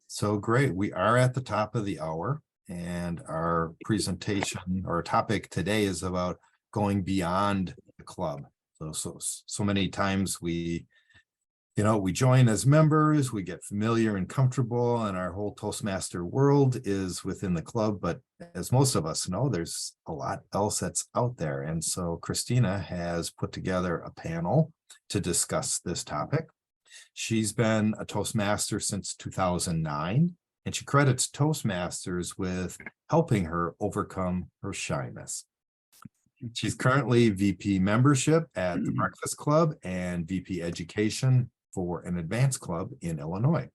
So great. We are at the top of the hour, and our presentation or topic today is about going beyond the club. So many times we join as members, we get familiar and comfortable, and our whole Toastmaster world is within the club. But as most of us know, there's a lot else that's out there. And so Christina has put together a panel to discuss this topic. She's been a Toastmaster since 2009, and she credits Toastmasters with helping her overcome her shyness. She's currently VP membership at the Breakfast Club and VP education for an advanced club in Illinois.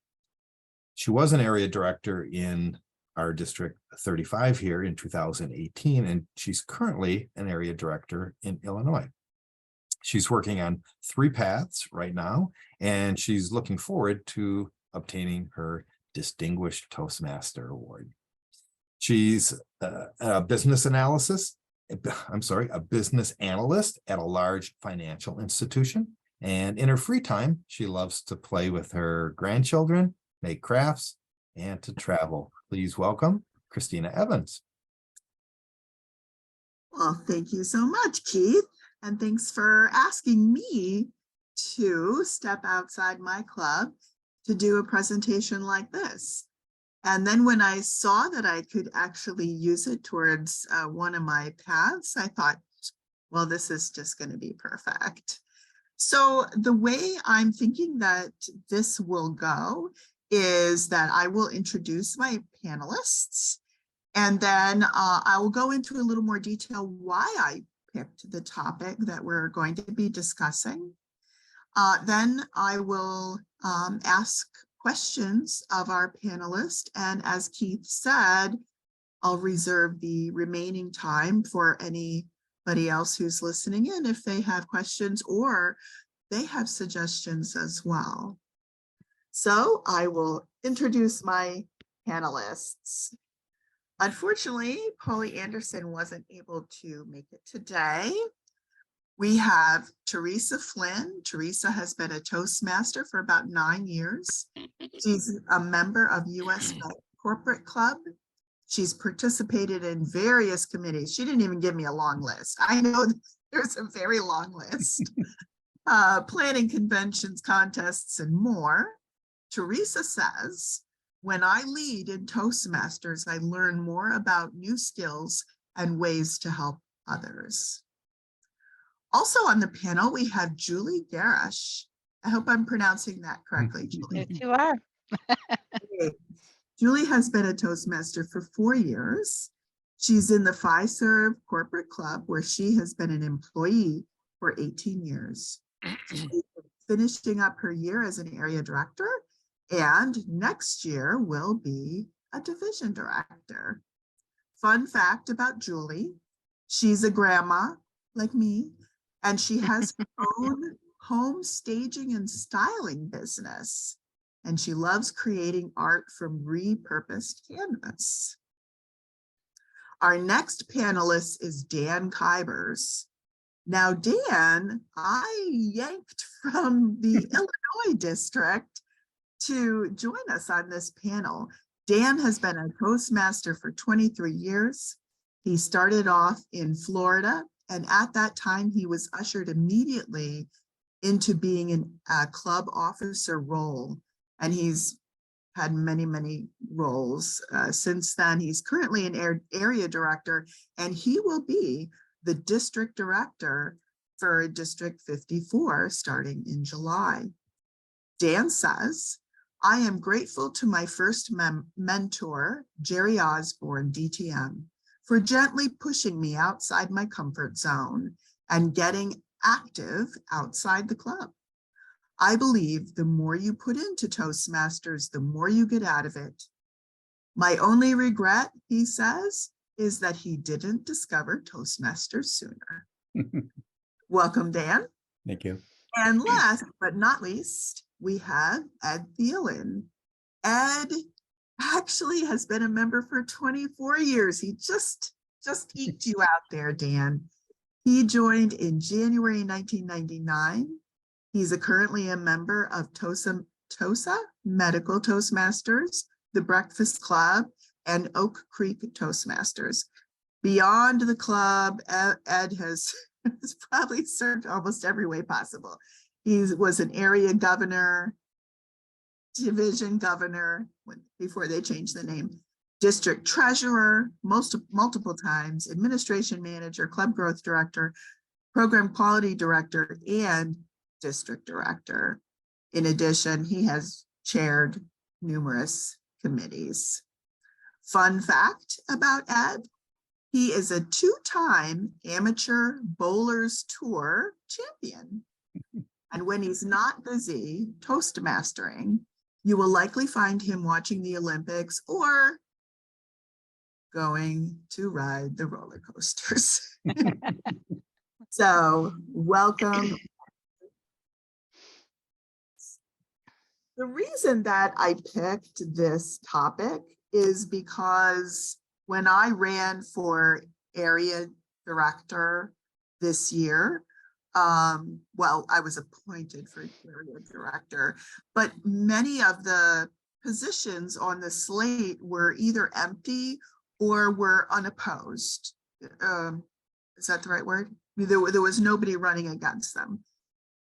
She was an area director in our District 35 here in 2018, and she's currently an area director in Illinois. She's working on 3 paths right now, and she's looking forward to obtaining her Distinguished Toastmaster Award. She's a business analyst at a large financial institution. And in her free time, she loves to play with her grandchildren, make crafts, and to travel. Please welcome Christina Evans. Well, thank you so much, Keith. And thanks for asking me to step outside my club to do a presentation like this. And then when I saw that I could actually use it towards one of my paths, I thought, well, this is just going to be perfect. So the way I'm thinking that this will go is that I will introduce my panelists, and then I will go into a little more detail why I picked the topic that we're going to be discussing. Then I will ask questions of our panelists, and as Keith said, I'll reserve the remaining time for anybody else who's listening in if they have questions or they have suggestions as well. So I will introduce my panelists. Unfortunately, Polly Anderson wasn't able to make it today. We have Teresa Flynn. Teresa has been a Toastmaster for about 9 years. She's a member of US Corporate Club. She's participated in various committees. She didn't even give me a long list. I know there's a very long list. Planning conventions, contests, and more. Teresa says, when I lead in Toastmasters, I learn more about new skills and ways to help others. Also on the panel, we have Julie Garish. I hope I'm pronouncing that correctly, Julie. Yes, you are. Julie has been a Toastmaster for 4 years. She's in the Fiserv Corporate Club, where she has been an employee for 18 years. She's finishing up her year as an area director, and next year will be a division director. Fun fact about Julie, she's a grandma like me, and she has her own home staging and styling business. And she loves creating art from repurposed canvas. Our next panelist is Dan Kybers. Now, Dan, I yanked from the Illinois district to join us on this panel. Dan has been a Toastmaster for 23 years. He started off in Florida, and at that time, he was ushered immediately into being a club officer role. And he's had many, many roles since then. He's currently an area director, and he will be the district director for District 54 starting in July. Dan says, I am grateful to my first mentor, Jerry Osborne, DTM, for gently pushing me outside my comfort zone and getting active outside the club. I believe the more you put into Toastmasters, the more you get out of it. My only regret, he says, is that he didn't discover Toastmasters sooner. Welcome, Dan. Thank you. And last but not least, we have Ed Thielen. Ed actually has been a member for 24 years. He just eked you out there, Dan. He joined in January 1999. He's currently a member of TOSA, Medical Toastmasters, the Breakfast Club, and Oak Creek Toastmasters. Beyond the club, Ed has probably served almost every way possible. He was an area governor, division governor, before they changed the name, district treasurer, multiple times, administration manager, club growth director, program quality director, and district director. In addition, he has chaired numerous committees. Fun fact about Ed, he is a two-time amateur bowlers tour champion. And when he's not busy Toastmastering, you will likely find him watching the Olympics or going to ride the roller coasters. So welcome. The reason that I picked this topic is because when I ran for area director this year, well, I was appointed for area director, but many of the positions on the slate were either empty or were unopposed. Is that the right word? There was nobody running against them.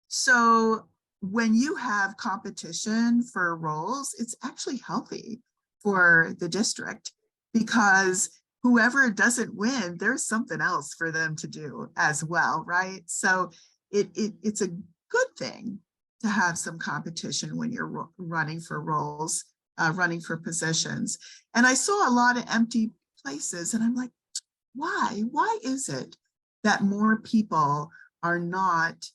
So when you have competition for roles, it's actually healthy for the district, because whoever doesn't win, there's something else for them to do as well, right? So it's a good thing to have some competition when you're running for roles, running for positions. And I saw a lot of empty places, and I'm like, why? Why is it that more people are not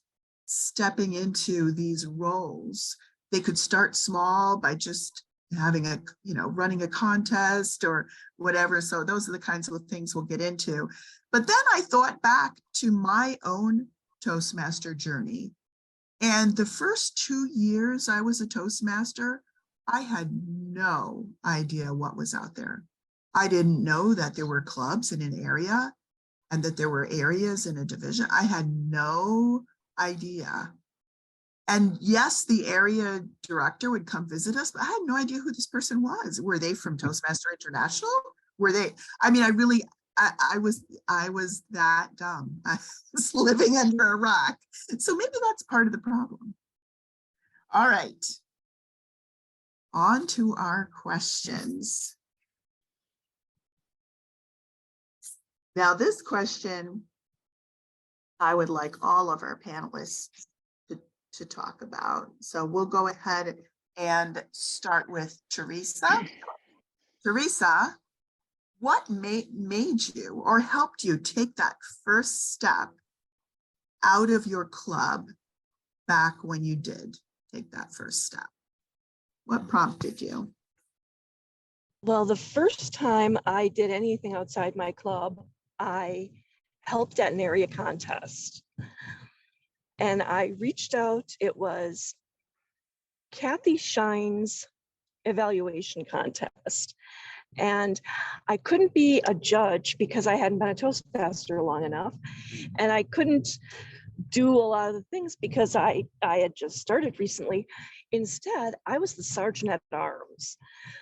stepping into these roles? They could start small by just having a, running a contest or whatever. So those are the kinds of things we'll get into. But then I thought back to my own Toastmaster journey. And the first 2 years I was a Toastmaster, I had no idea what was out there. I didn't know that there were clubs in an area and that there were areas in a division. I had no idea. And yes, the area director would come visit us, but I had no idea who this person was. Were they from Toastmaster International? Were they, I mean, I was that dumb. I was living under a rock. So maybe that's part of the problem. All right. On to our questions. Now, this question, I would like all of our panelists to talk about. So we'll go ahead and start with Teresa. Teresa, what made you or helped you take that first step out of your club back when you did take that first step? What prompted you? Well, the first time I did anything outside my club, I helped at an area contest. And I reached out, it was Kathy Shine's evaluation contest. And I couldn't be a judge because I hadn't been a Toastmaster long enough. And I couldn't do a lot of the things because I had just started recently. Instead, I was the sergeant at arms.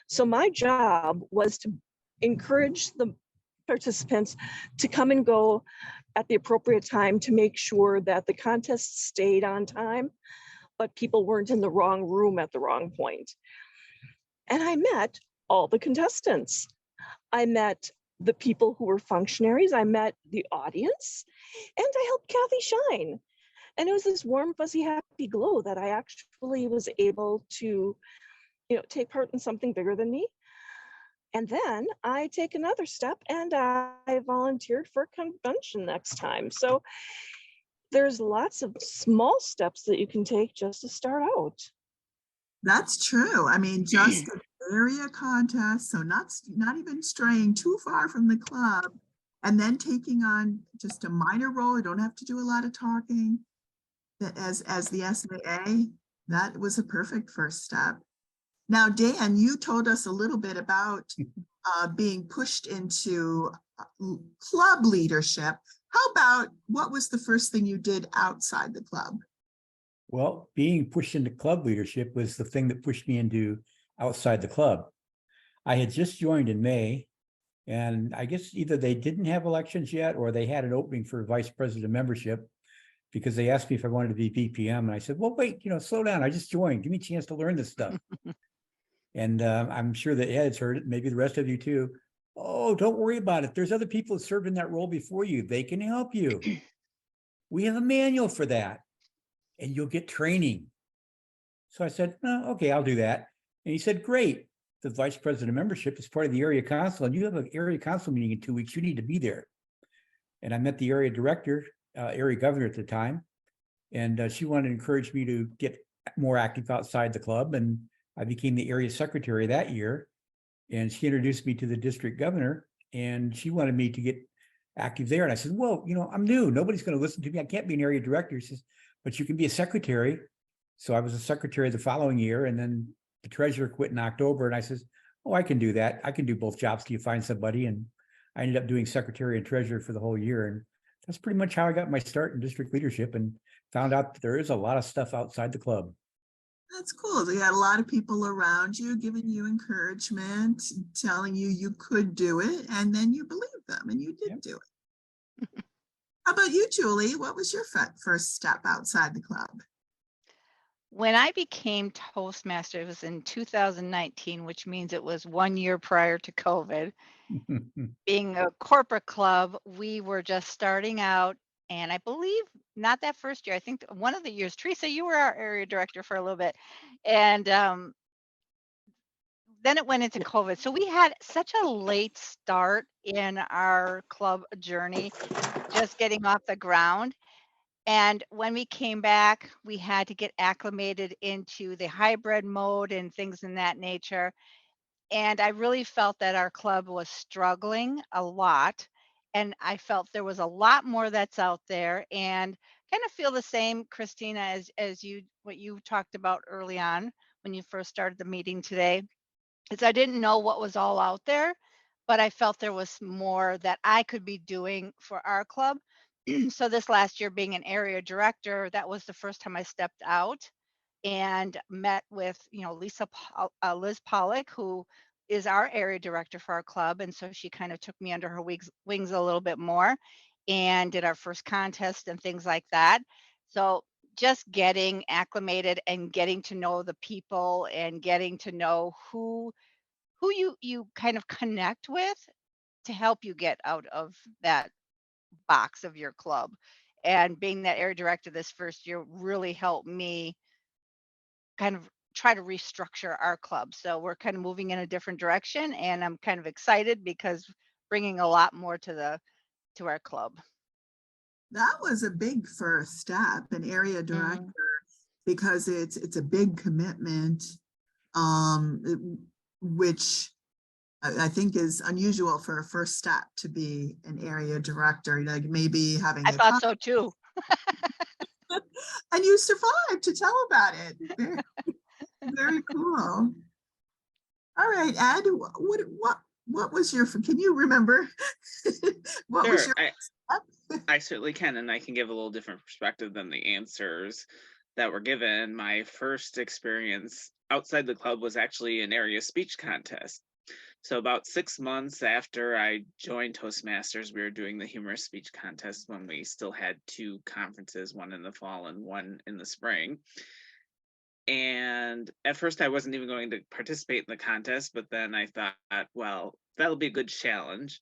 So my job was to encourage the participants to come and go at the appropriate time to make sure that the contest stayed on time, but people weren't in the wrong room at the wrong point. And I met all the contestants. I met the people who were functionaries. I met the audience, and I helped Kathy shine. And it was this warm, fuzzy, happy glow that I actually was able to, take part in something bigger than me. And then I take another step and I volunteered for a convention next time. So there's lots of small steps that you can take just to start out. That's true. I mean, just an area contest, so not even straying too far from the club, and then taking on just a minor role. You don't have to do a lot of talking. As the SAA, that was a perfect first step. Now, Dan, you told us a little bit about being pushed into club leadership. How about what was the first thing you did outside the club? Well, being pushed into club leadership was the thing that pushed me into outside the club. I had just joined in May, and I guess either they didn't have elections yet or they had an opening for vice president membership, because they asked me if I wanted to be VPM. And I said, well, wait, slow down. I just joined. Give me a chance to learn this stuff. And I'm sure that Ed's heard it, maybe the rest of you too. Oh, don't worry about it. There's other people that served in that role before you. They can help you. We have a manual for that, and you'll get training. So I said, oh, okay, I'll do that. And he said, great. The vice president of membership is part of the area council, and you have an area council meeting in 2 weeks. You need to be there. And I met the area director, area governor at the time, and she wanted to encourage me to get more active outside the club. And I became the area secretary that year. And she introduced me to the district governor, and she wanted me to get active there. And I said, well, I'm new. Nobody's going to listen to me. I can't be an area director. She says, but you can be a secretary. So I was a secretary the following year, and then the treasurer quit in October. And I says, oh, I can do that. I can do both jobs till you find somebody. And I ended up doing secretary and treasurer for the whole year. And that's pretty much how I got my start in district leadership, and found out that there is a lot of stuff outside the club. That's cool. So you had a lot of people around you giving you encouragement, telling you you could do it, and then you believed them and you did Yep. do it. How about you, Julie? What was your first step outside the club? When I became Toastmaster, it was in 2019, which means it was 1 year prior to COVID. Being a corporate club, we were just starting out. And I believe not that first year, I think one of the years, Teresa, you were our area director for a little bit. And then it went into COVID. So we had such a late start in our club journey, just getting off the ground. And when we came back, we had to get acclimated into the hybrid mode and things in that nature. And I really felt that our club was struggling a lot. And I felt there was a lot more that's out there, and kind of feel the same, Christina, as what you talked about early on when you first started the meeting today. Is I didn't know what was all out there, but I felt there was more that I could be doing for our club. So this last year, being an area director, that was the first time I stepped out and met with, Liz Pollock, who is our area director for our club. And so she kind of took me under her wings a little bit more, and did our first contest and things like that. So just getting acclimated and getting to know the people, and getting to know who you kind of connect with to help you get out of that box of your club. And being that area director this first year really helped me kind of try to restructure our club. So we're kind of moving in a different direction, and I'm kind of excited because bringing a lot more to our club. That was a big first step, an area director, because it's a big commitment, which I think is unusual for a first step to be an area director, like maybe having I thought so too. and you survived to tell about it. Very, very cool. All right, Ed, what was your, can you remember? What was Sure, your I certainly can, and I can give a little different perspective than the answers that were given. My first experience outside the club was actually an area speech contest. So about 6 months after I joined Toastmasters, we were doing the humorous speech contest when we still had 2 conferences, one in the fall and one in the spring. And at first I wasn't even going to participate in the contest, but then I thought, well, that'll be a good challenge.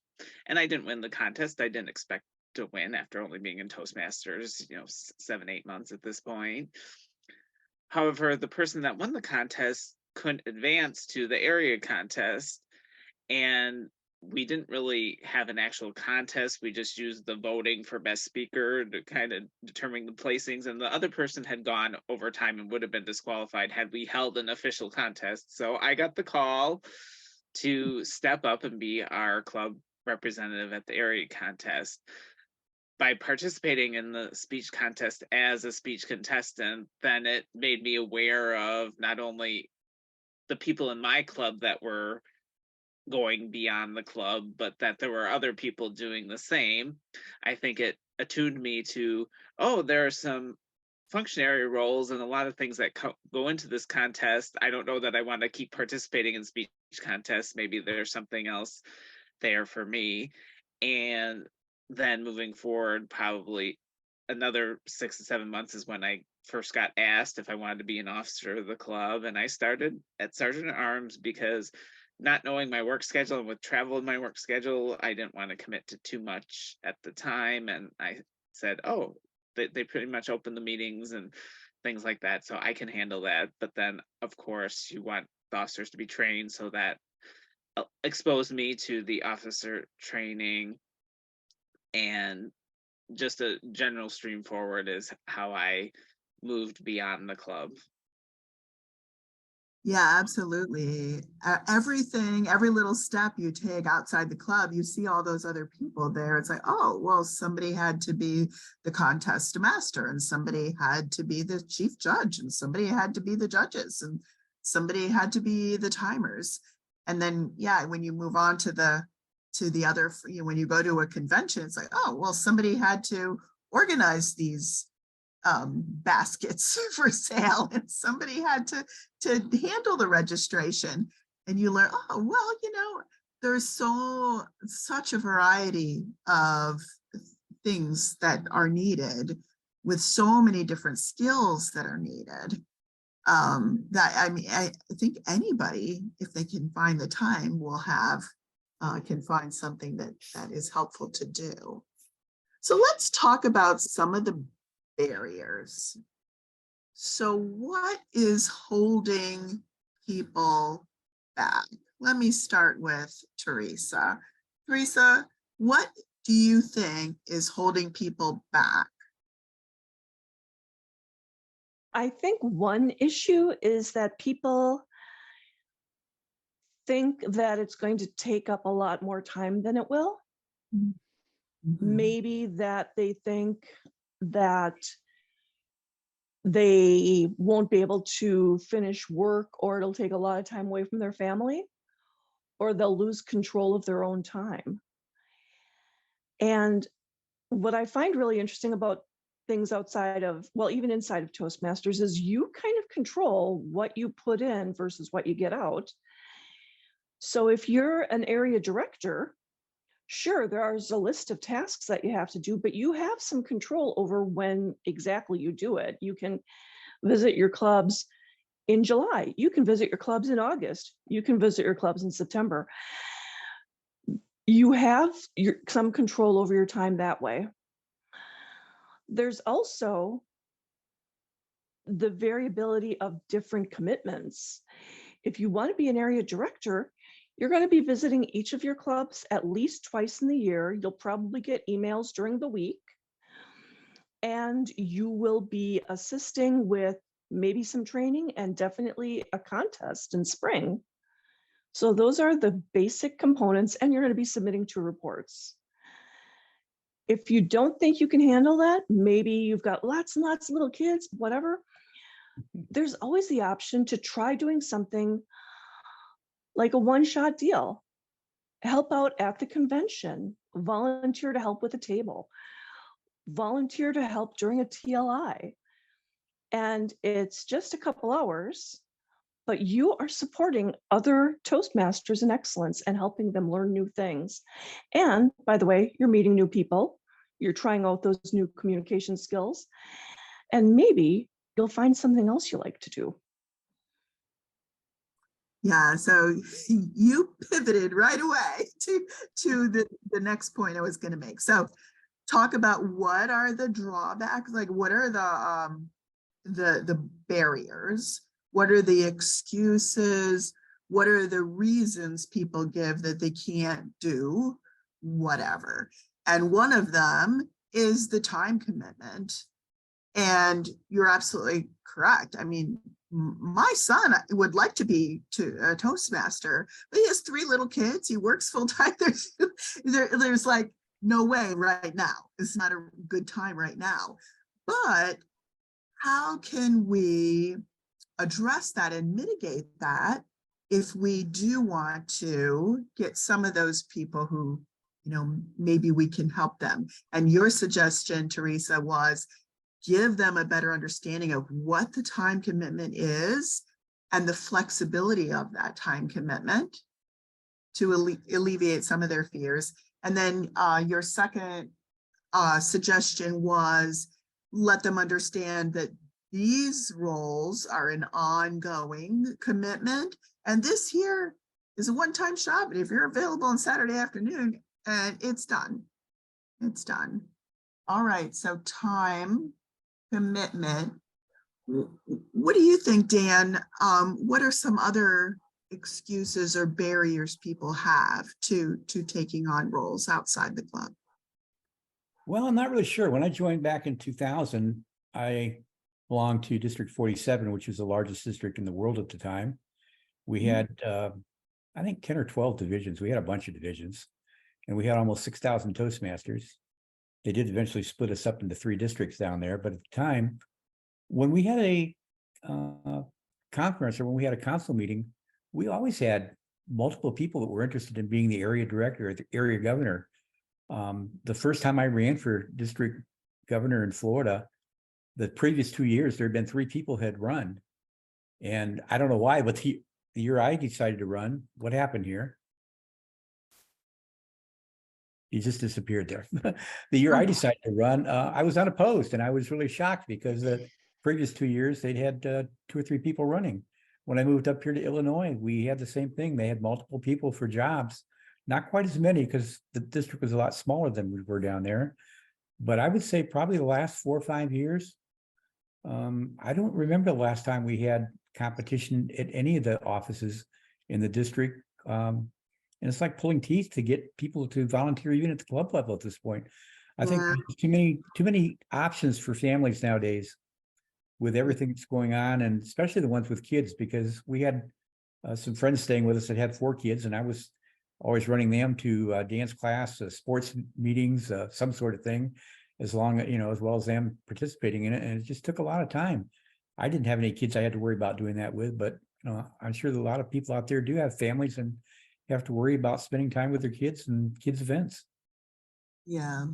And I didn't win the contest. I didn't expect to win after only being in Toastmasters, 7, 8 months at this point. However, the person that won the contest couldn't advance to the area contest, and we didn't really have an actual contest. We just used the voting for best speaker to kind of determine the placings, and the other person had gone over time and would have been disqualified had we held an official contest. So I got the call to step up and be our club representative at the area contest. By participating in the speech contest as a speech contestant, then it made me aware of not only the people in my club that were going beyond the club, but that there were other people doing the same. I think it attuned me to, oh, there are some functionary roles and a lot of things that go into this contest. I don't know that I want to keep participating in speech contests. Maybe there's something else there for me. And then moving forward, probably another 6 to 7 months is when I first got asked if I wanted to be an officer of the club. And I started at Sergeant at Arms because not knowing my work schedule and with travel in my work schedule, I didn't want to commit to too much at the time. And I said, oh, they pretty much open the meetings and things like that, so I can handle that. But then, of course, you want the officers to be trained, so that exposed me to the officer training, and just a general stream forward is how I moved beyond the club. Yeah, absolutely. Everything, every little step you take outside the club, you see all those other people there. It's like, oh, well, somebody had to be the contest master, and somebody had to be the chief judge, and somebody had to be the judges, and somebody had to be the timers. And then, yeah, when you move on to the other, when you go to a convention, it's like, oh, well, somebody had to organize these baskets for sale, and somebody had to handle the registration. And you learn, oh, well, there's such a variety of things that are needed, with so many different skills that are needed, that I think anybody, if they can find the time, will can find something that is helpful to do. So let's talk about some of the barriers. So what is holding people back? Let me start with Teresa. Teresa, what do you think is holding people back? I think one issue is that people think that it's going to take up a lot more time than it will. Mm-hmm. Maybe that they think that they won't be able to finish work, or it'll take a lot of time away from their family, or they'll lose control of their own time. And what I find really interesting about things outside of, well, even inside of Toastmasters, is you kind of control what you put in versus what you get out. So if you're an area director, sure, there's a list of tasks that you have to do, but you have some control over when exactly you do it. You can visit your clubs in July. You can visit your clubs in August. You can visit your clubs in September. You have some control over your time that way. There's also the variability of different commitments. If you want to be an area director, you're going to be visiting each of your clubs at least twice in the year. You'll probably get emails during the week, and you will be assisting with maybe some training and definitely a contest in spring. So those are the basic components, and you're going to be submitting 2 reports. If you don't think you can handle that, maybe you've got lots and lots of little kids, whatever, there's always the option to try doing something like a one-shot deal. Help out at the convention, volunteer to help with a table, volunteer to help during a TLI. And it's just a couple hours, but you are supporting other Toastmasters in excellence and helping them learn new things. And by the way, you're meeting new people, you're trying out those new communication skills, and maybe you'll find something else you like to do. Yeah, so you pivoted right away to the next point I was going to make. So talk about what are the drawbacks, like what are the barriers, what are the excuses, what are the reasons people give that they can't do whatever. And one of them is the time commitment. And you're absolutely correct. I mean, my son would like to be a Toastmaster, but he has 3 little kids. He works full time. There's like no way right now. It's not a good time right now. But how can we address that and mitigate that if we do want to get some of those people who, maybe we can help them? And your suggestion, Teresa, was give them a better understanding of what the time commitment is and the flexibility of that time commitment to alleviate some of their fears. And then your second suggestion was let them understand that these roles are an ongoing commitment. And this here is a one-time shop. And if you're available on Saturday afternoon, and it's done, it's done. All right, so time commitment. What do you think, Dan? What are some other excuses or barriers people have to taking on roles outside the club? Well, I'm not really sure. When I joined back in 2000, I belonged to District 47, which was the largest district in the world at the time. We had, I think, 10 or 12 divisions. We had a bunch of divisions, and we had almost 6,000 Toastmasters. They did eventually split us up into 3 districts down there. But at the time, when we had a conference or when we had a council meeting, we always had multiple people that were interested in being the area director or the area governor. The first time I ran for district governor in Florida, the previous 2 years, there had been 3 people had run. And I don't know why, but the year I decided to run, what happened here? You just disappeared there. The year I decided to run, I was unopposed, and I was really shocked because the previous 2 years they'd had 2 or 3 people running. When I moved up here to Illinois, we had the same thing. They had multiple people for jobs, not quite as many because the district was a lot smaller than we were down there. But I would say probably the last 4 or 5 years, I don't remember the last time we had competition at any of the offices in the district. And it's like pulling teeth to get people to volunteer even at the club level at this point. I think there's too many options for families nowadays with everything that's going on, and especially the ones with kids, because we had some friends staying with us that had 4 kids, and I was always running them to dance class, sports meetings, some sort of thing, as long as, as well as them participating in it. And it just took a lot of time. I didn't have any kids I had to worry about doing that with, but I'm sure that a lot of people out there do have families and have to worry about spending time with their kids and kids events. Yeah.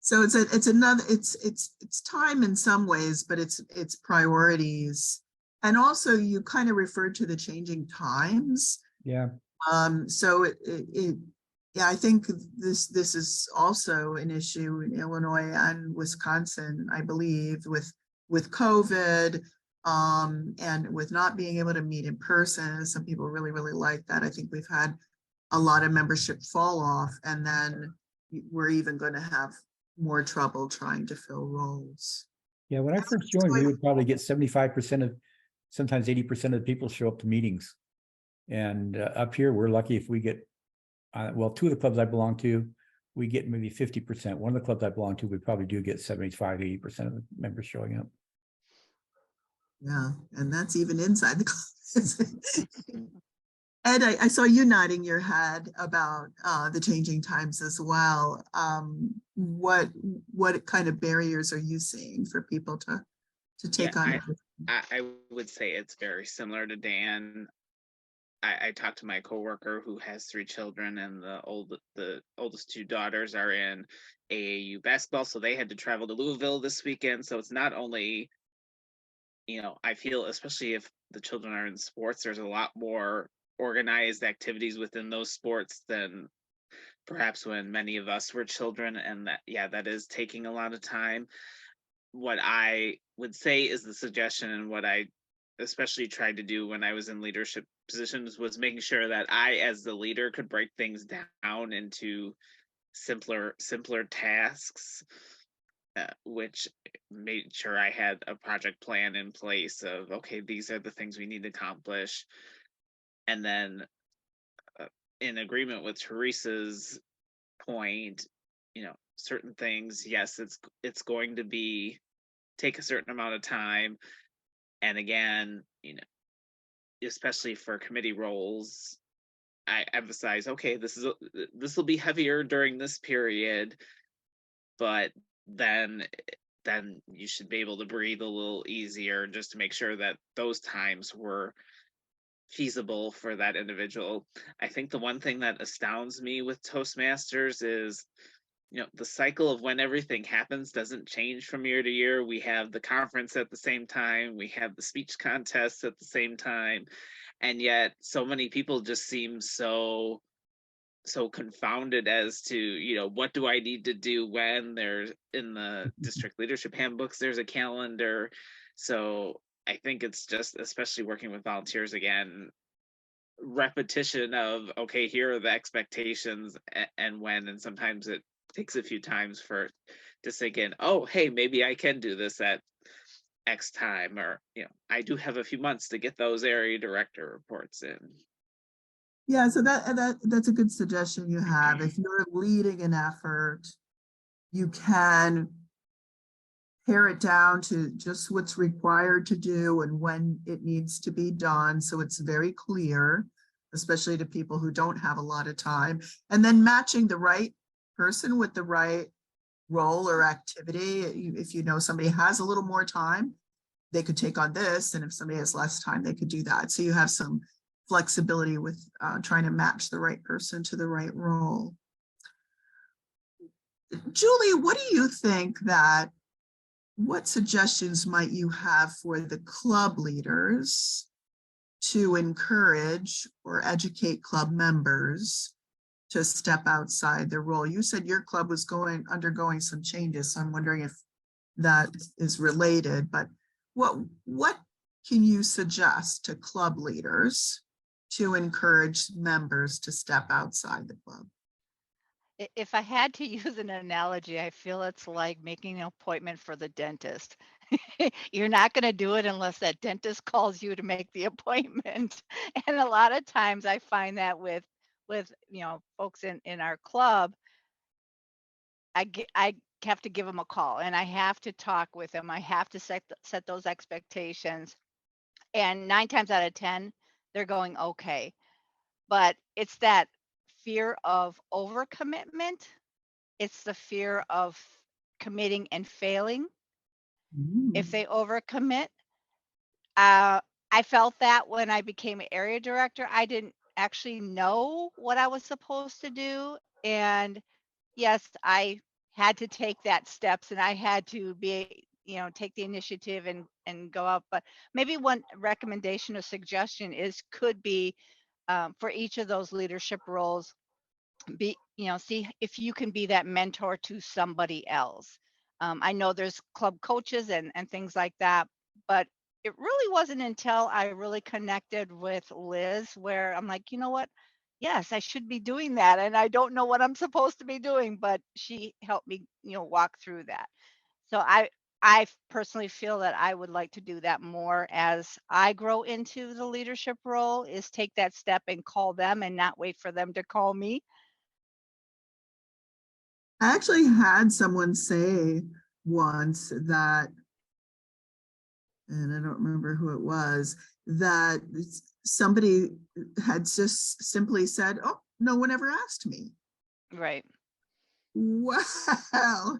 So it's time in some ways, but it's priorities. And also you kind of referred to the changing times. Yeah. So yeah, I think this is also an issue in Illinois and Wisconsin, I believe, with COVID, and with not being able to meet in person. Some people really, really like that. I think we've had a lot of membership fall off, and then we're even going to have more trouble trying to fill roles. Yeah, when I first joined, we would probably get 75% of, sometimes 80% of the people show up to meetings. And up here, we're lucky if we get, well, 2 of the clubs I belong to, we get maybe 50%. One of the clubs I belong to, we probably do get 75, 80% of the members showing up. Yeah, and that's even inside the club. Ed, I saw you nodding your head about the changing times as well. What kind of barriers are you seeing for people to take on? I would say it's very similar to Dan. I talked to my coworker who has 3 children, and the oldest 2 daughters are in AAU basketball, so they had to travel to Louisville this weekend. So it's not only, I feel, especially if the children are in sports, there's a lot more organized activities within those sports than perhaps when many of us were children, and that is taking a lot of time. What I would say is the suggestion, and what I especially tried to do when I was in leadership positions, was making sure that I, as the leader, could break things down into simpler tasks, which made sure I had a project plan in place of, okay, these are the things we need to accomplish. And then in agreement with Teresa's point, certain things, yes, it's going to take a certain amount of time. And again, especially for committee roles, I emphasize, okay, this will be heavier during this period, but then you should be able to breathe a little easier, just to make sure that those times were feasible for that individual. I think the one thing that astounds me with Toastmasters is the cycle of when everything happens doesn't change from year to year. We have the conference at the same time, we have the speech contests at the same time, and yet so many people just seem so confounded as to, what do I need to do when. There's in the district leadership handbooks, there's a calendar. So I think it's just, especially working with volunteers again, repetition of, okay, here are the expectations and when, and sometimes it takes a few times for to sink in, oh, hey, maybe I can do this at X time, or I do have a few months to get those area director reports in. Yeah, so that's a good suggestion you have. If you're leading an effort, you can pare it down to just what's required to do and when it needs to be done. So it's very clear, especially to people who don't have a lot of time. And then matching the right person with the right role or activity. If you know somebody has a little more time, they could take on this. And if somebody has less time, they could do that. So you have some flexibility with trying to match the right person to the right role. Julie, what do you think what suggestions might you have for the club leaders to encourage or educate club members to step outside their role? You said your club was undergoing some changes, so I'm wondering if that is related, but what can you suggest to club leaders to encourage members to step outside the club? If I had to use an analogy, I feel it's like making an appointment for the dentist. You're not going to do it unless that dentist calls you to make the appointment. And a lot of times I find that with folks in our club, I have to give them a call and I have to talk with them. I have to set those expectations. And 9 times out of 10, they're going okay. But it's that fear of overcommitment. It's the fear of committing and failing if they overcommit. I felt that when I became an area director, I didn't actually know what I was supposed to do. And yes, I had to take that steps and I had to be, take the initiative and go up. But maybe one recommendation or suggestion could be for each of those leadership roles, see if you can be that mentor to somebody else. I know there's club coaches and things like that, but it really wasn't until I really connected with Liz where I'm like, you know what? Yes, I should be doing that. And I don't know what I'm supposed to be doing, but she helped me, walk through that. So I personally feel that I would like to do that more as I grow into the leadership role, is take that step and call them and not wait for them to call me. I actually had someone say once that, and I don't remember who it was, that somebody had just simply said, oh, no one ever asked me. Right. Wow.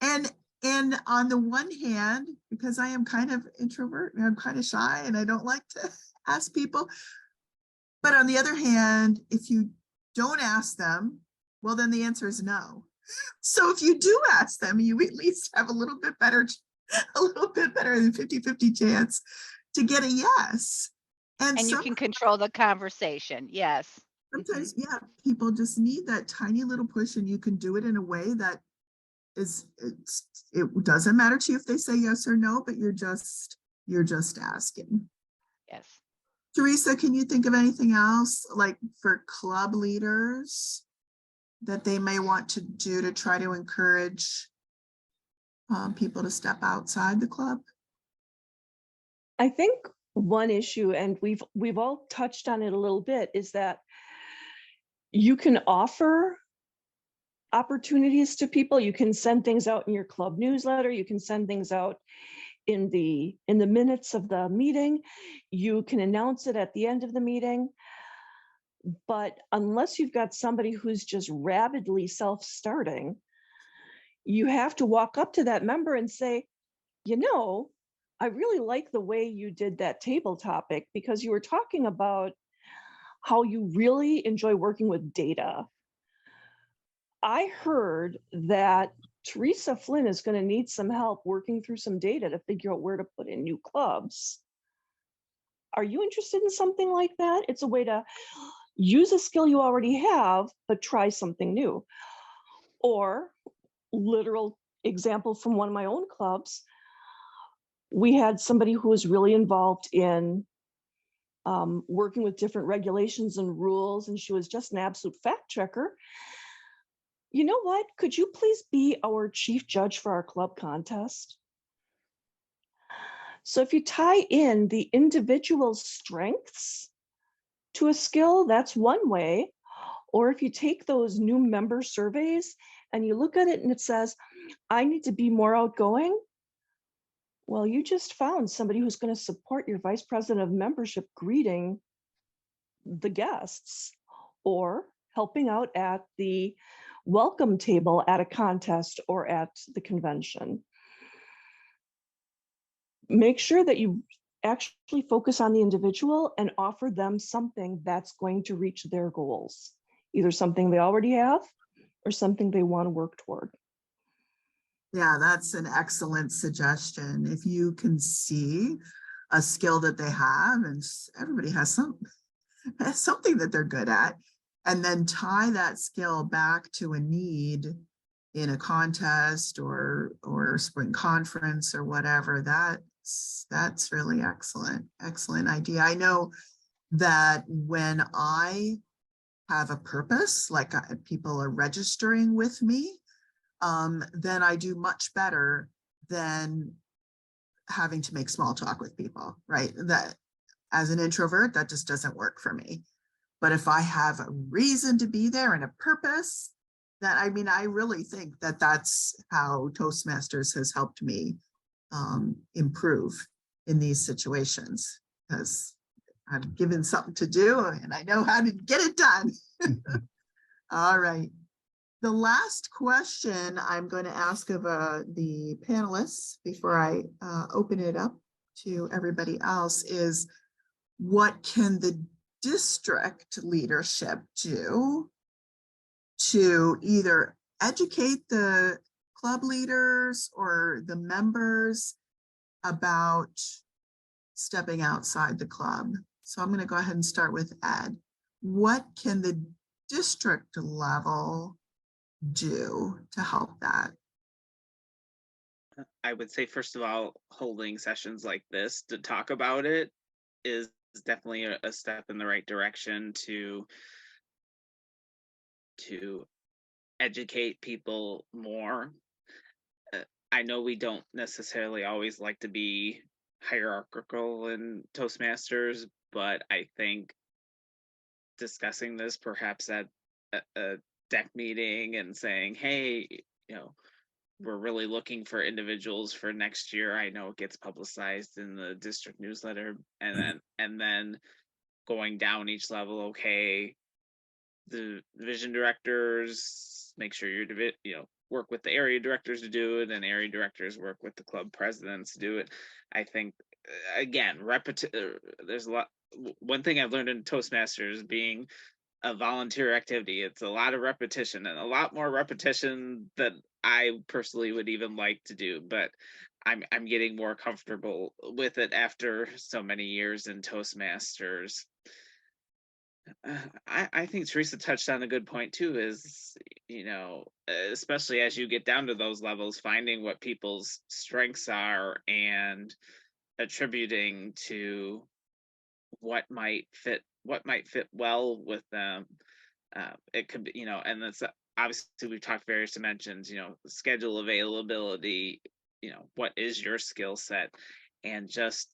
And on the one hand, because I am kind of introvert and I'm kind of shy and I don't like to ask people, but on the other hand, if you don't ask them, well, then the answer is no. So if you do ask them, you at least have a little bit better than 50-50 chance to get a yes. And you can control the conversation. Yes. Sometimes, yeah, people just need that tiny little push, and you can do it in a way that it doesn't matter to you if they say yes or no, but you're just asking. Yes. Teresa, can you think of anything else like for club leaders that they may want to do to try to encourage people to step outside the club? I think one issue, and we've all touched on it a little bit, is that you can offer opportunities to people. You can send things out in your club newsletter. You can send things out in the minutes of the meeting. You can announce it at the end of the meeting. But unless you've got somebody who's just rapidly self-starting, you have to walk up to that member and say, I really like the way you did that table topic, because you were talking about how you really enjoy working with data. I heard that Teresa Flynn is going to need some help working through some data to figure out where to put in new clubs. Are you interested in something like that? It's a way to use a skill you already have, but try something new. Or literal example from one of my own clubs, we had somebody who was really involved in working with different regulations and rules, and she was just an absolute fact checker. You know what? Could you please be our chief judge for our club contest? So if you tie in the individual strengths to a skill, that's one way. Or if you take those new member surveys and you look at it and it says, I need to be more outgoing. Well, you just found somebody who's going to support your vice president of membership greeting the guests or helping out at the welcome table at a contest or at the convention. Make sure that you actually focus on the individual and offer them something that's going to reach their goals, either something they already have or something they want to work toward. Yeah, that's an excellent suggestion. If you can see a skill that they have, and everybody has something that they're good at, and then tie that skill back to a need in a contest or spring conference or whatever, that's really excellent idea. I know that when I have a purpose, like people are registering with me, then I do much better than having to make small talk with people, right? That as an introvert, that just doesn't work for me. But if I have a reason to be there and a purpose, that, I mean, I really think that that's how Toastmasters has helped me improve in these situations, because I'm given something to do and I know how to get it done. All right. The last question I'm going to ask of the panelists before I open it up to everybody else is, what can the district leadership do to either educate the club leaders or the members about stepping outside the club? So I'm going to go ahead and start with Ed. What can the district level do to help that? I would say, first of all, holding sessions like this to talk about it is definitely a step in the right direction to educate people more. I know we don't necessarily always like to be hierarchical in Toastmasters, but I think discussing this perhaps at a deck meeting and saying, hey, we're really looking for individuals for next year. I know it gets publicized in the district newsletter, and then going down each level. Okay, the division directors, make sure you're work with the area directors to do it, and area directors work with the club presidents to do it. I think, again, there's a lot. One thing I've learned in Toastmasters, being a volunteer activity, it's a lot of repetition, and a lot more repetition than I personally would even like to do, but I'm getting more comfortable with it after so many years in Toastmasters. I think Teresa touched on a good point too, is, especially as you get down to those levels, finding what people's strengths are and attributing to what might fit well with them. It could be, and that's obviously, we've talked various dimensions, schedule availability, what is your skill set, and just,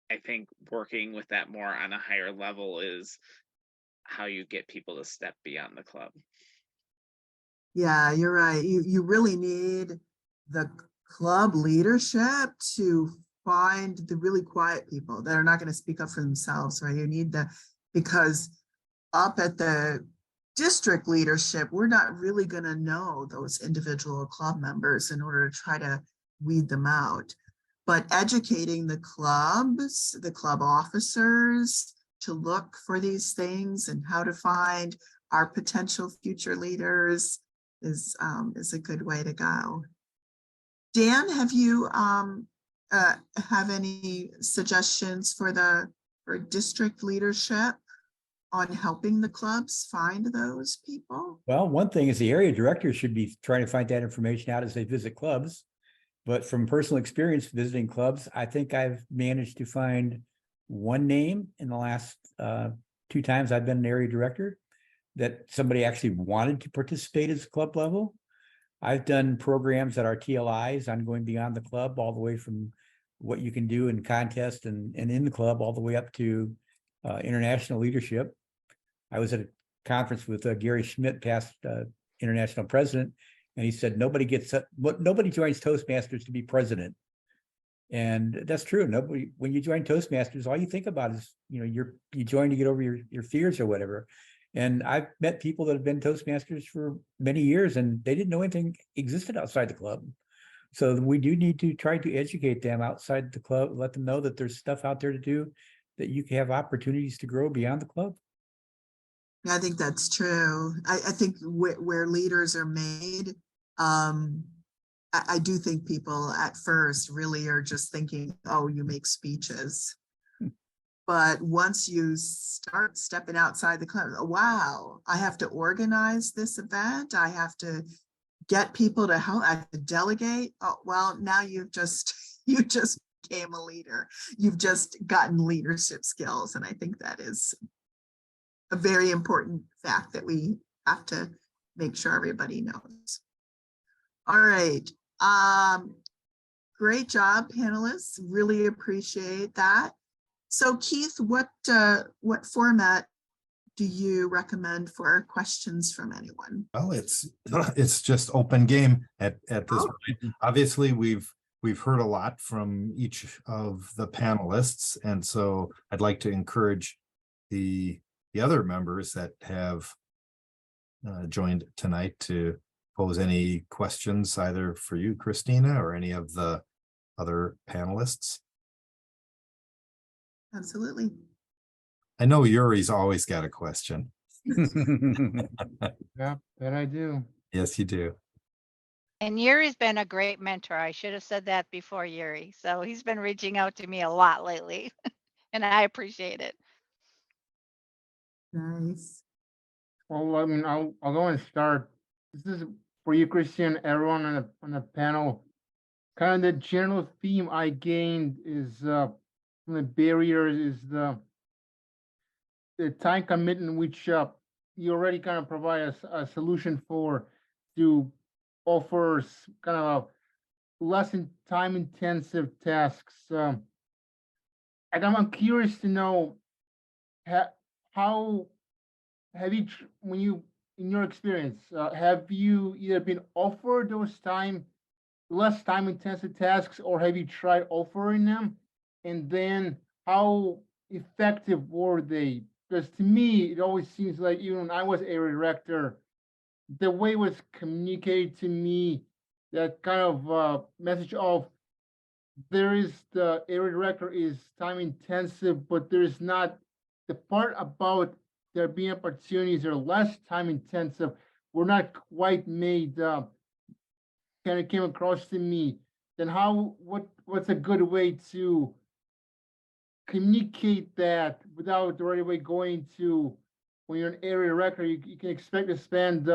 I think working with that more on a higher level is how you get people to step beyond the club. Yeah, you're right. You really need the club leadership to find the really quiet people that are not going to speak up for themselves, right? You need because up at the district leadership, we're not really going to know those individual club members in order to try to weed them out. But educating the clubs, the club officers, to look for these things and how to find our potential future leaders is a good way to go. Dan, have you have any suggestions for district leadership on helping the clubs find those people? Well, one thing is the area director should be trying to find that information out as they visit clubs. But from personal experience visiting clubs, I think I've managed to find one name in the last 2 times I've been an area director that somebody actually wanted to participate at the club level. I've done programs at our TLIs on going beyond the club, all the way from what you can do in contest and in the club, all the way up to international leadership. I was at a conference with Gary Schmidt, past international president, and he said nobody joins Toastmasters to be president. And that's true. Nobody, when you join Toastmasters, all you think about is, you join to get over your fears or whatever. And I've met people that have been Toastmasters for many years and they didn't know anything existed outside the club. So we do need to try to educate them outside the club, let them know that there's stuff out there to do, that you can have opportunities to grow beyond the club. I think that's true. I think where leaders are made, I do think people at first really are just thinking, oh, you make speeches. But once you start stepping outside the club, wow, I have to organize this event. I have to get people to help. I have to delegate. Oh, well, now you just became a leader. You've just gotten leadership skills. And I think that is a very important fact that we have to make sure everybody knows. All right. Great job, panelists. Really appreciate that. So Keith, what format do you recommend for questions from anyone? Well, it's just open game at this point. Obviously, we've heard a lot from each of the panelists, and so I'd like to encourage the other members that have joined tonight to pose any questions either for you, Christina, or any of the other panelists. Absolutely. I know Yuri's always got a question. Yeah, that I do. Yes, you do. And Yuri's been a great mentor. I should have said that before, Yuri. So he's been reaching out to me a lot lately, and I appreciate it. Nice. Well, I mean, I'll go and start. This is for you, Christian, everyone on the panel. Kind of the general theme I gained is from the barriers is the time commitment, which you already kind of provide a solution for, to offer kind of a less time intensive tasks. And I'm curious to know how have you, when you, in your experience, have you either been offered those less time intensive tasks, or have you tried offering them? And then how effective were they? Because to me, it always seems like, even when I was area director, the way it was communicated to me, that kind of message of the area director is time intensive, but there's not the part about there being opportunities that are less time intensive, were not quite made, kind of came across to me. Then what's a good way to communicate that without the right way going to, when you're an area director, you can expect to spend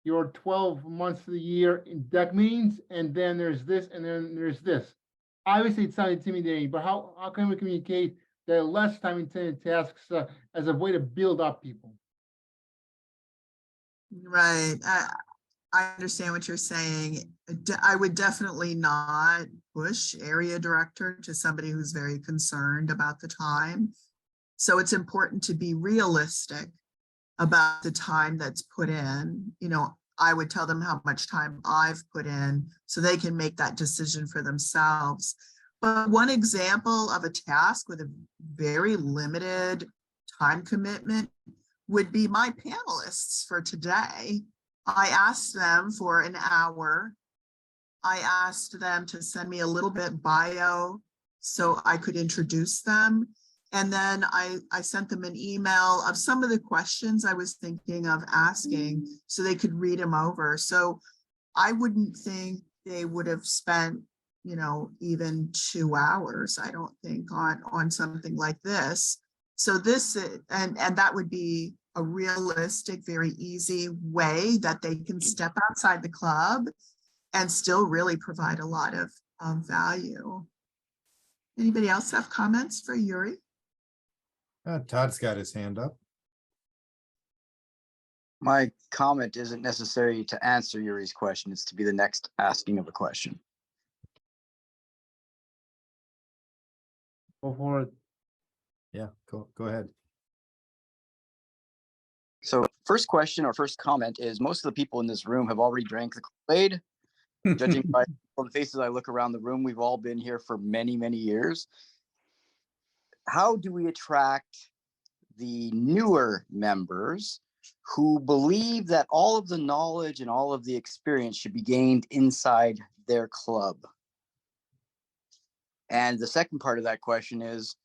your 12 months of the year in deck meetings, and then there's this, and then there's this. Obviously, it sounds intimidating, but how can we communicate the less time intensive tasks as a way to build up people? Right. I understand what you're saying. I would definitely not push area director to somebody who's very concerned about the time. So it's important to be realistic about the time that's put in. I would tell them how much time I've put in so they can make that decision for themselves. But one example of a task with a very limited time commitment would be my panelists for today. I asked them for an hour. I asked them to send me a little bit bio so I could introduce them. And then I sent them an email of some of the questions I was thinking of asking so they could read them over. So I wouldn't think they would have spent, even 2 hours, I don't think, on something like this. So this, and that would be a realistic, very easy way that they can step outside the club and still really provide a lot of value. Anybody else have comments for Yuri? Todd's got his hand up. My comment isn't necessary to answer Yuri's question. It's to be the next asking of a question. Go for it. Yeah, go ahead. So first question or first comment is most of the people in this room have already drank the Kool-Aid. Judging by the faces I look around the room, we've all been here for many, many years. How do we attract the newer members who believe that all of the knowledge and all of the experience should be gained inside their club? And the second part of that question is,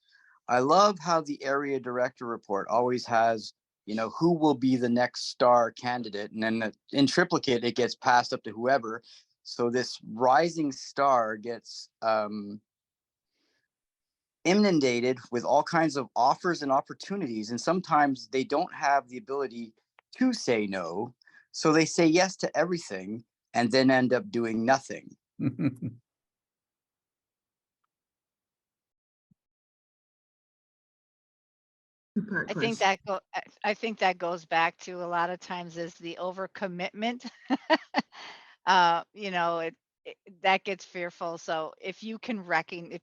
I love how the area director report always has, who will be the next star candidate. And then in triplicate, it gets passed up to whoever. So this rising star gets inundated with all kinds of offers and opportunities. And sometimes they don't have the ability to say no. So they say yes to everything and then end up doing nothing. I think that goes back to a lot of times is the overcommitment. That gets fearful. So if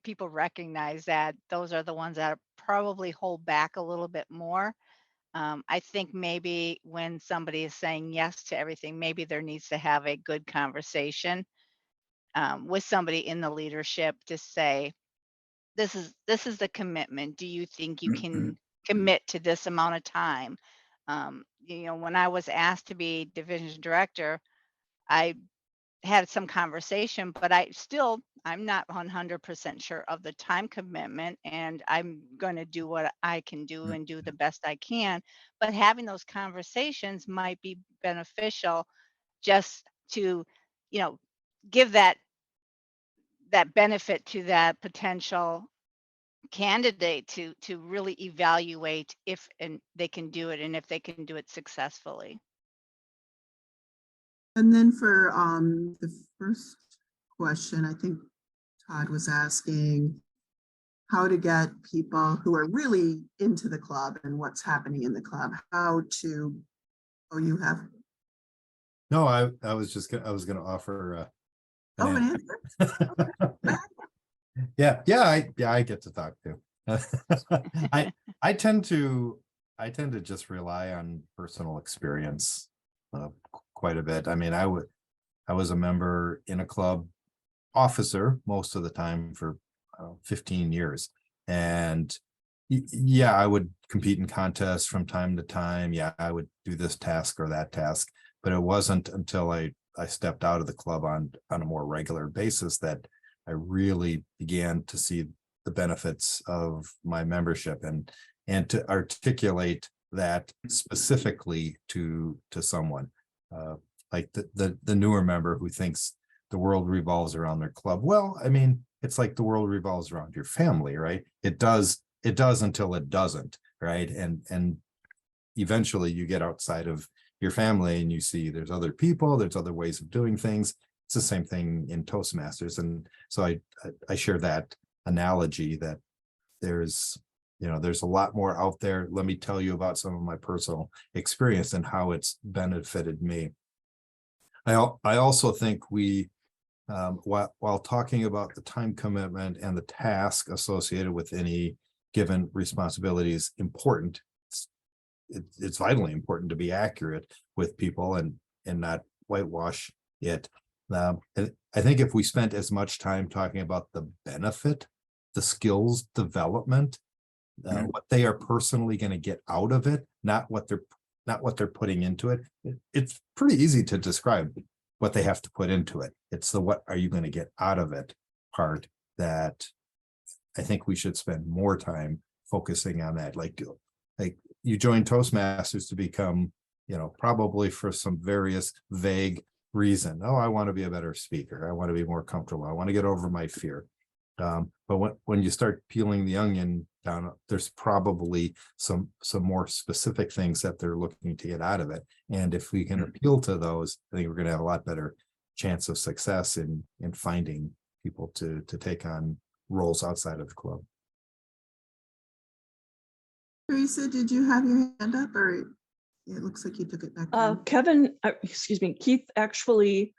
people recognize that, those are the ones that probably hold back a little bit more. I think maybe when somebody is saying yes to everything, maybe there needs to have a good conversation with somebody in the leadership to say, this is the commitment. Do you think you can commit to this amount of time? When I was asked to be division director, I had some conversation, but I'm not 100% sure of the time commitment, and I'm going to do what I can do and do the best I can. But having those conversations might be beneficial just to, give that benefit to that potential candidate to really evaluate if and they can do it and if they can do it successfully. And then for the first question, I think Todd was asking how to get people who are really into the club and what's happening in the club, you have. No, I was gonna offer an answer. Yeah, I get to talk too. I tend to just rely on personal experience quite a bit. I mean, I was a member in a club officer most of the time for 15 years. And yeah, I would compete in contests from time to time. Yeah, I would do this task or that task, but it wasn't until I stepped out of the club on a more regular basis that I really began to see the benefits of my membership and to articulate that specifically to someone like the newer member who thinks the world revolves around their club. Well, I mean, it's like the world revolves around your family, right? It does until it doesn't, right? And eventually you get outside of your family and you see there's other people, there's other ways of doing things. It's the same thing in Toastmasters. And so I share that analogy that there's a lot more out there. Let me tell you about some of my personal experience and how it's benefited me. I also think we, while talking about the time commitment and the task associated with any given responsibility is important, it's vitally important to be accurate with people and not whitewash it. I think if we spent as much time talking about the benefit, the skills development, what they are personally going to get out of it, not what they're putting into it. It's pretty easy to describe what they have to put into it. It's the what are you going to get out of it part that I think we should spend more time focusing on that. Like you join Toastmasters to become, probably for some various vague reason. Oh, I want to be a better speaker. I want to be more comfortable. I want to get over my fear. But when you start peeling the onion down, there's probably some more specific things that they're looking to get out of it. And if we can appeal to those, I think we're going to have a lot better chance of success in finding people to take on roles outside of the club. Teresa, did you have your hand up, or it looks like you took it back down? Keith actually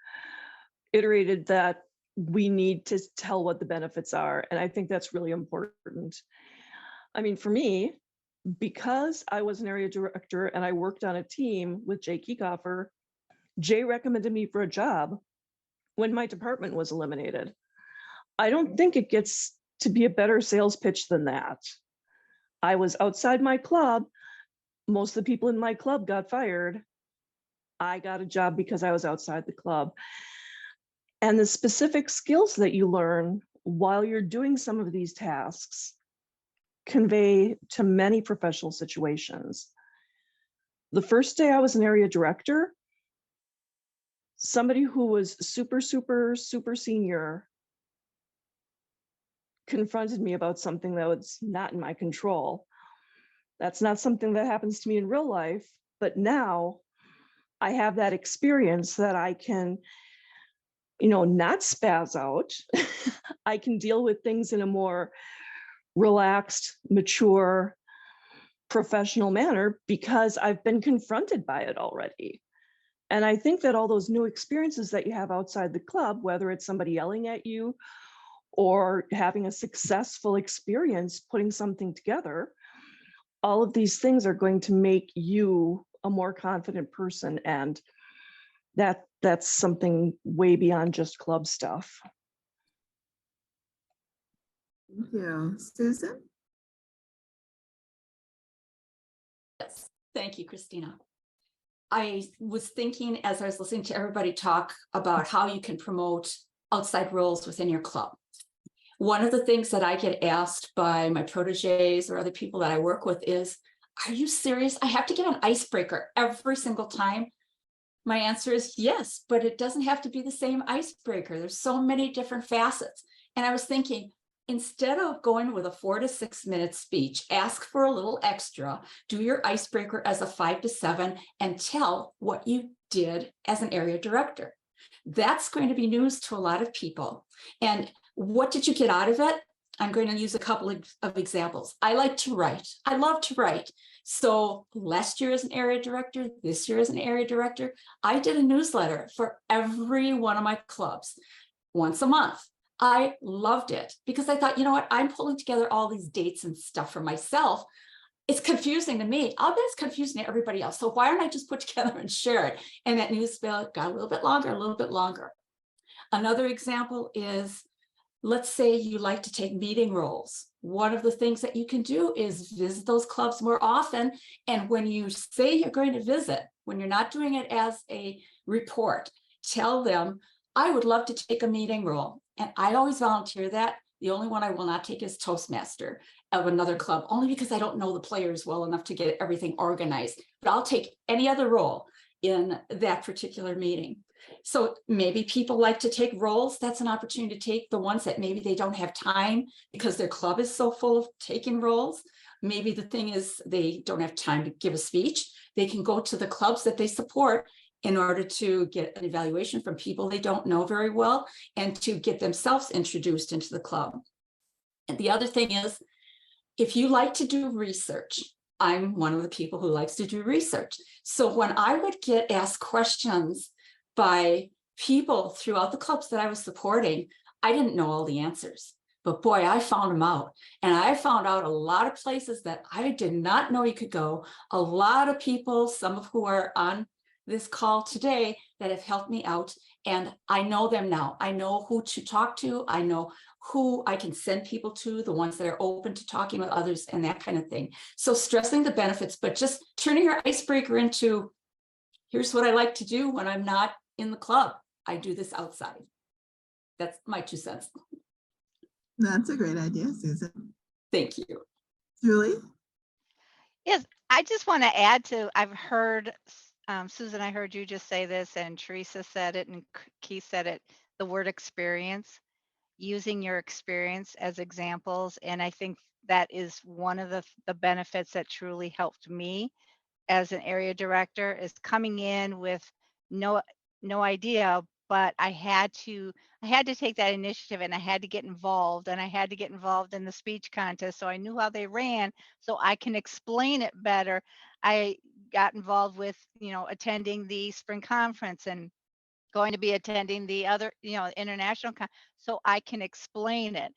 iterated that we need to tell what the benefits are. And I think that's really important. I mean, for me, because I was an area director and I worked on a team with Jay Kiekhofer, Jay recommended me for a job when my department was eliminated. I don't think it gets to be a better sales pitch than that. I was outside my club. Most of the people in my club got fired. I got a job because I was outside the club. And the specific skills that you learn while you're doing some of these tasks convey to many professional situations. The first day I was an area director, somebody who was super senior confronted me about something that was not in my control. That's not something that happens to me in real life, but now I have that experience that I can, not spaz out. I can deal with things in a more relaxed, mature, professional manner because I've been confronted by it already. And I think that all those new experiences that you have outside the club, whether it's somebody yelling at you or having a successful experience putting something together, all of these things are going to make you a more confident person. And that's something way beyond just club stuff. Thank you. Susan? Yes, thank you, Christina. I was thinking as I was listening to everybody talk about how you can promote outside roles within your club. One of the things that I get asked by my proteges or other people that I work with is, are you serious? I have to get an icebreaker every single time. My answer is yes, but it doesn't have to be the same icebreaker. There's so many different facets. And I was thinking, instead of going with a 4 to 6 minute speech, ask for a little extra, do your icebreaker as a 5 to 7 and tell what you did as an area director. That's going to be news to a lot of people. And what did you get out of it? I'm going to use a couple of examples. I like to write. I love to write. So last year as an area director, this year as an area director, I did a newsletter for every one of my clubs once a month. I loved it because I thought, you know what, I'm pulling together all these dates and stuff for myself. It's confusing to me. I'll bet it's confusing to everybody else. So why don't I just put together and share it? And that newsletter got a little bit longer. Another example is, let's say you like to take meeting roles. One of the things that you can do is visit those clubs more often. And when you say you're going to visit, when you're not doing it as a report, tell them, I would love to take a meeting role. And I always volunteer that. The only one I will not take is Toastmaster of another club, only because I don't know the players well enough to get everything organized. But I'll take any other role in that particular meeting. So maybe people like to take roles. That's an opportunity to take the ones that maybe they don't have time because their club is so full of taking roles. Maybe the thing is they don't have time to give a speech. They can go to the clubs that they support in order to get an evaluation from people they don't know very well and to get themselves introduced into the club. And the other thing is, if you like to do research, I'm one of the people who likes to do research. So when I would get asked questions by people throughout the clubs that I was supporting, I didn't know all the answers, but boy, I found them out. And I found out a lot of places that I did not know you could go. A lot of people, some of who are on this call today that have helped me out, and I know them now. I know who to talk to. I know who I can send people to, the ones that are open to talking with others and that kind of thing. So stressing the benefits, but just turning your icebreaker into, here's what I like to do when I'm not in the club. I do this outside. That's my 2 cents. That's a great idea, Susan. Thank you. Julie? Yes, I just want to add to, I've heard, Susan, I heard you just say this, and Teresa said it, and Keith said it, the word experience, using your experience as examples. And I think that is one of the benefits that truly helped me as an area director, is coming in with no idea, but I had to take that initiative, and I had to get involved, and I had to get involved in the speech contest, so I knew how they ran, so I can explain it better. I got involved with, attending the spring conference, and going to be attending the other, international, so I can explain it.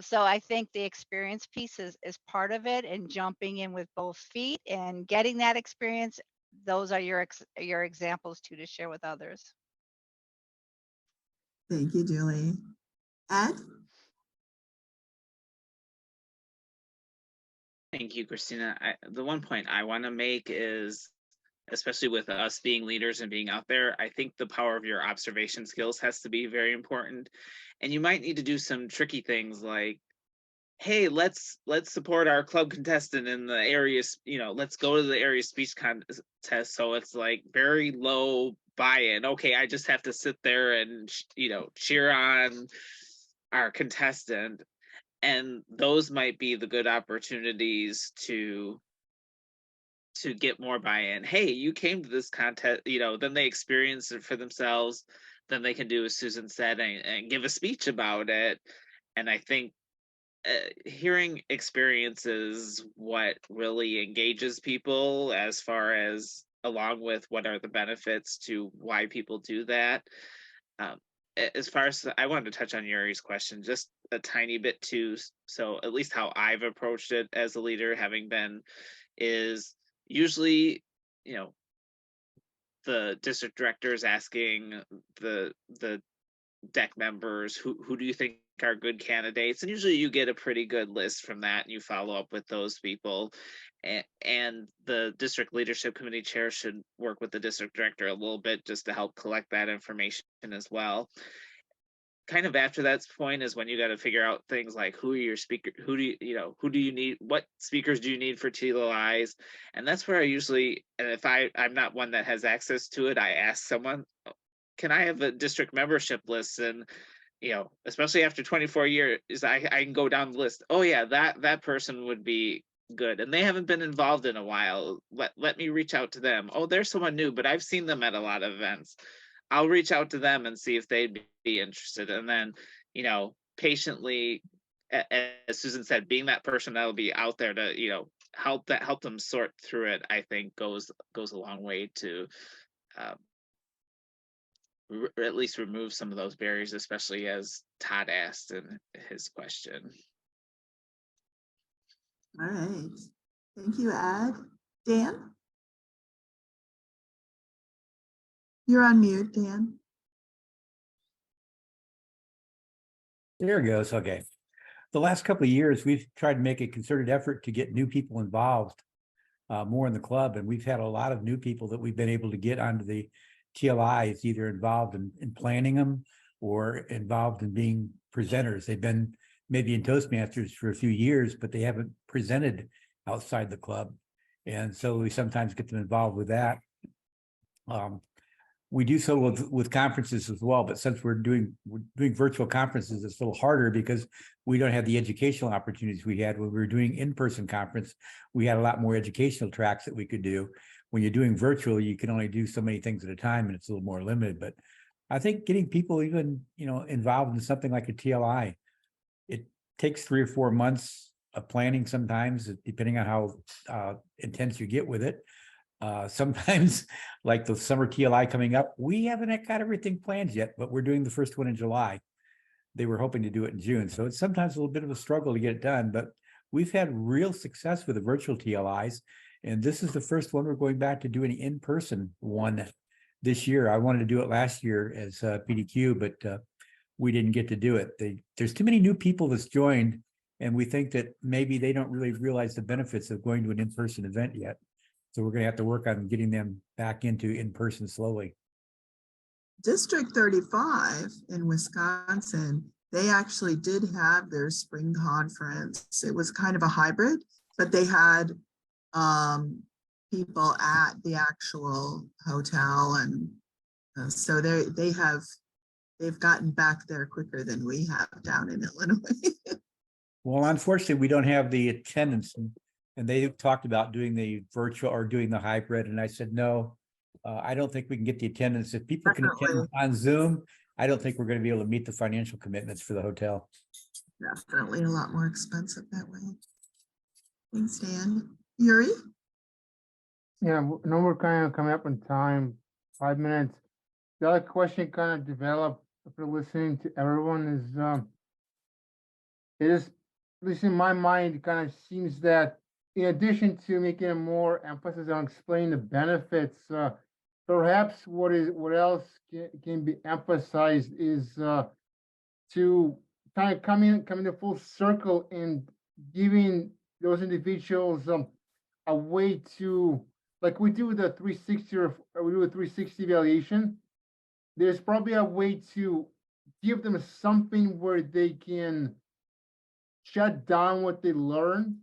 So I think the experience piece is part of it, and jumping in with both feet and getting that experience. Those are your examples too, to share with others. Thank you, Julie. Ed? Thank you, Christina. The one point I want to make is, especially with us being leaders and being out there, I think the power of your observation skills has to be very important. And you might need to do some tricky things like, hey, let's support our club contestant in the areas, let's go to the area speech contest. So it's like very low buy-in. Okay, I just have to sit there and, cheer on our contestant. And those might be the good opportunities to get more buy-in. Hey, you came to this contest, then they experience it for themselves. Then they can do as Susan said, and give a speech about it. And I think hearing experiences what really engages people, as far as along with what are the benefits to why people do that. As far as I wanted to touch on Yuri's question just a tiny bit too. So at least how I've approached it as a leader, having been, is usually, the district director is asking the deck members, who do you think are good candidates? And usually you get a pretty good list from that, and you follow up with those people. And the district leadership committee chair should work with the district director a little bit just to help collect that information as well. Kind of after that point is when you got to figure out things like, who are your speaker, who do you need, what speakers do you need for TLIs? And that's where I usually, and if I'm not one that has access to it, I ask someone, can I have a district membership list? And especially after 24 years, I can go down the list. Oh yeah, that person would be good, and they haven't been involved in a while. Let me reach out to them. Oh, there's someone new, but I've seen them at a lot of events. I'll reach out to them and see if they'd be interested. And then, patiently, as Susan said, being that person that'll be out there to, help them sort through it, I think goes a long way to at least remove some of those barriers, especially as Todd asked in his question. All right. Thank you, Ed. Dan? You're on mute, Dan. There it goes. Okay. The last couple of years, we've tried to make a concerted effort to get new people involved more in the club. And we've had a lot of new people that we've been able to get onto the TLIs, either involved in planning them or involved in being presenters. They've been maybe in Toastmasters for a few years, but they haven't presented outside the club. And so we sometimes get them involved with that. We do so with conferences as well, but since we're doing virtual conferences, it's a little harder because we don't have the educational opportunities we had when we were doing in-person conference. We had a lot more educational tracks that we could do. When you're doing virtual, you can only do so many things at a time, and it's a little more limited. But I think getting people even involved in something like a TLI, it takes 3 or 4 months of planning sometimes, depending on how intense you get with it. Sometimes, like the summer TLI coming up, we haven't got everything planned yet, but we're doing the first one in July. They were hoping to do it in June. So it's sometimes a little bit of a struggle to get it done, but we've had real success with the virtual TLIs. And this is the first one we're going back to doing an in-person one this year. I wanted to do it last year as PDQ, but we didn't get to do it. There's too many new people that's joined, and we think that maybe they don't really realize the benefits of going to an in-person event yet. So we're going to have to work on getting them back into in-person slowly. District 35 in Wisconsin, they actually did have their spring conference. It was kind of a hybrid. but they had people at the actual hotel, and so they've gotten back there quicker than we have down in Illinois. Well, unfortunately, we don't have the attendance, and they talked about doing the virtual or doing the hybrid, and I said, no, I don't think we can get the attendance. If people can attend Definitely. on Zoom, I don't think we're going to be able to meet the financial commitments for the hotel. Definitely a lot more expensive that way. Thanks, Dan. Yuri? Yeah, no, we're kind of coming up on time, 5 minutes. The other question kind of developed after listening to everyone is, it is, at least in my mind, it kind of seems that in addition to making a more emphasis on explaining the benefits, perhaps what else can be emphasized is to kind of come into full circle and giving those individuals a way to, like we do the 360 or we do a 360 evaluation. There's probably a way to give them something where they can shut down what they learn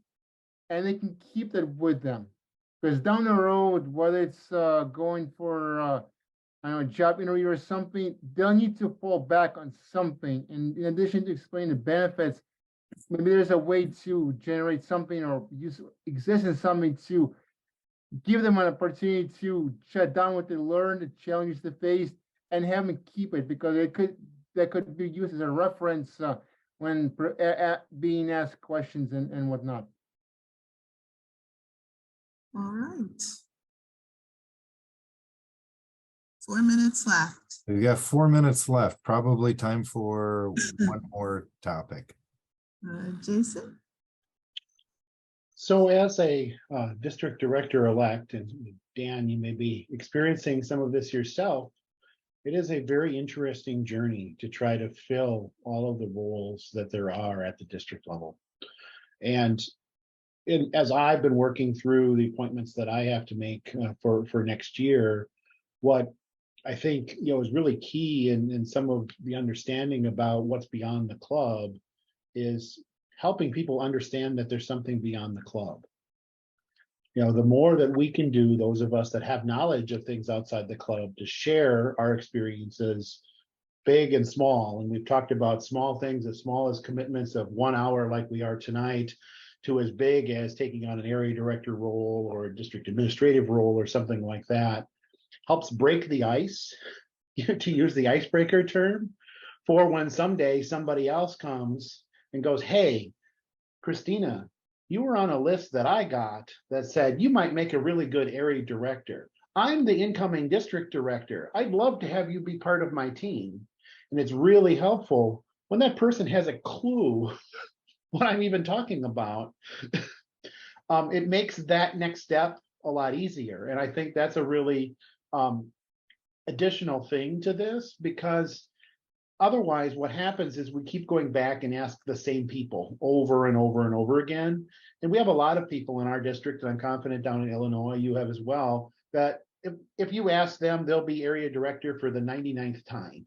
and they can keep that with them. Because down the road, whether it's going for I don't know, a job interview or something, they'll need to fall back on something. And in addition to explain the benefits, maybe there's a way to generate something or exist in something to give them an opportunity to shut down what they learned, the challenges they faced, and have them keep it, because that could be used as a reference when being asked questions and whatnot. All right. 4 minutes left. We've got 4 minutes left, probably time for one more topic. Jason? So as a district director-elect, and Dan, you may be experiencing some of this yourself, it is a very interesting journey to try to fill all of the roles that there are at the district level. And as I've been working through the appointments that I have to make for next year, what I think is really key in some of the understanding about what's beyond the club is helping people understand that there's something beyond the club. The more that we can do, those of us that have knowledge of things outside the club, to share our experiences, big and small. And we've talked about small things, as small as commitments of 1 hour like we are tonight, to as big as taking on an area director role or a district administrative role or something like that, helps break the ice, to use the icebreaker term, for when someday somebody else comes and goes, hey, Christina, you were on a list that I got that said you might make a really good area director. I'm the incoming district director. I'd love to have you be part of my team. And it's really helpful when that person has a clue what I'm even talking about. It makes that next step a lot easier. And I think that's a really additional thing to this, because otherwise what happens is we keep going back and ask the same people over and over and over again. And we have a lot of people in our district, and I'm confident down in Illinois, you have as well, that if you ask them, they'll be area director for the 99th time.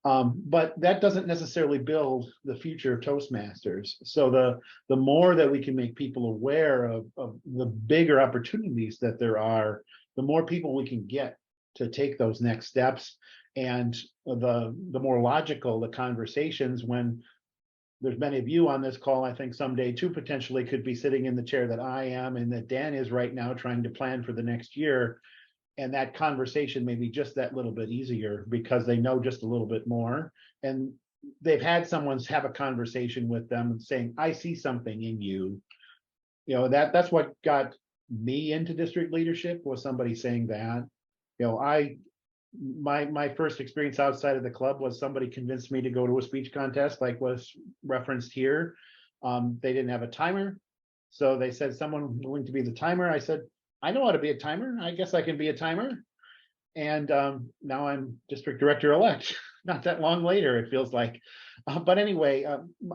But that doesn't necessarily build the future of Toastmasters. So the more that we can make people aware of the bigger opportunities that there are, the more people we can get to take those next steps, and the more logical the conversations, when there's many of you on this call, I think someday too potentially could be sitting in the chair that I am and that Dan is right now, trying to plan for the next year. And that conversation may be just that little bit easier because they know just a little bit more, and they've had someone have a conversation with them and saying, I see something in you. That's what got me into district leadership, was somebody saying that. My first experience outside of the club was somebody convinced me to go to a speech contest, like was referenced here. They didn't have a timer, so they said someone willing to be the timer. I said, I know how to be a timer. I guess I can be a timer. And now I'm district director-elect. Not that long later, it feels like. But anyway,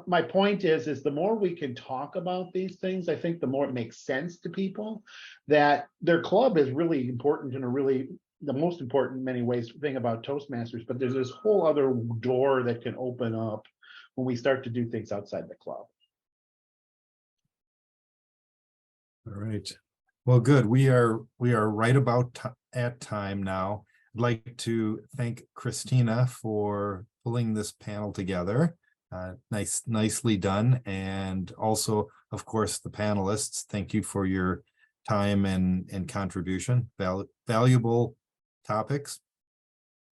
my point is the more we can talk about these things, I think the more it makes sense to people that their club is really important, and the most important in many ways thing about Toastmasters. But there's this whole other door that can open up when we start to do things outside the club. All right. Well, good. We are right about at time now. I'd like to thank Christina for pulling this panel together. Nicely done. And also, of course, the panelists, thank you for your time and contribution. Valuable topics.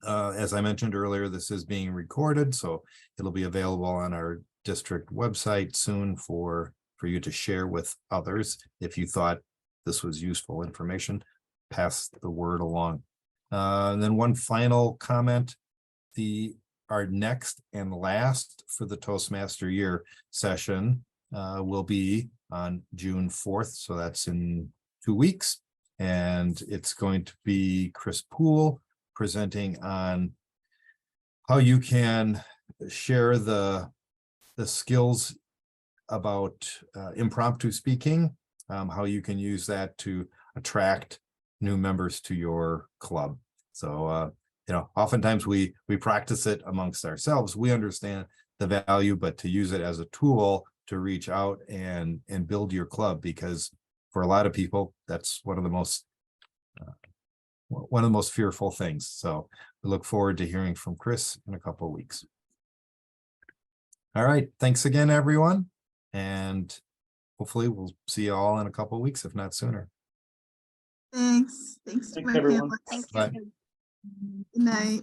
As I mentioned earlier, this is being recorded, so it'll be available on our district website soon for you to share with others. If you thought this was useful information, pass the word along. And then one final comment, our next and last for the Toastmaster year session will be on June 4th. So that's in 2 weeks. And it's going to be Chris Poole presenting on how you can share the skills about impromptu speaking, how you can use that to attract new members to your club. So, oftentimes we practice it amongst ourselves. We understand the value, but to use it as a tool to reach out and build your club, because for a lot of people, that's one of the most fearful things. So we look forward to hearing from Chris in a couple of weeks. All right. Thanks again, everyone. And hopefully we'll see you all in a couple of weeks, if not sooner. Thanks. Thanks to Thanks, my everyone. panelists. Thank Bye. you. Good night.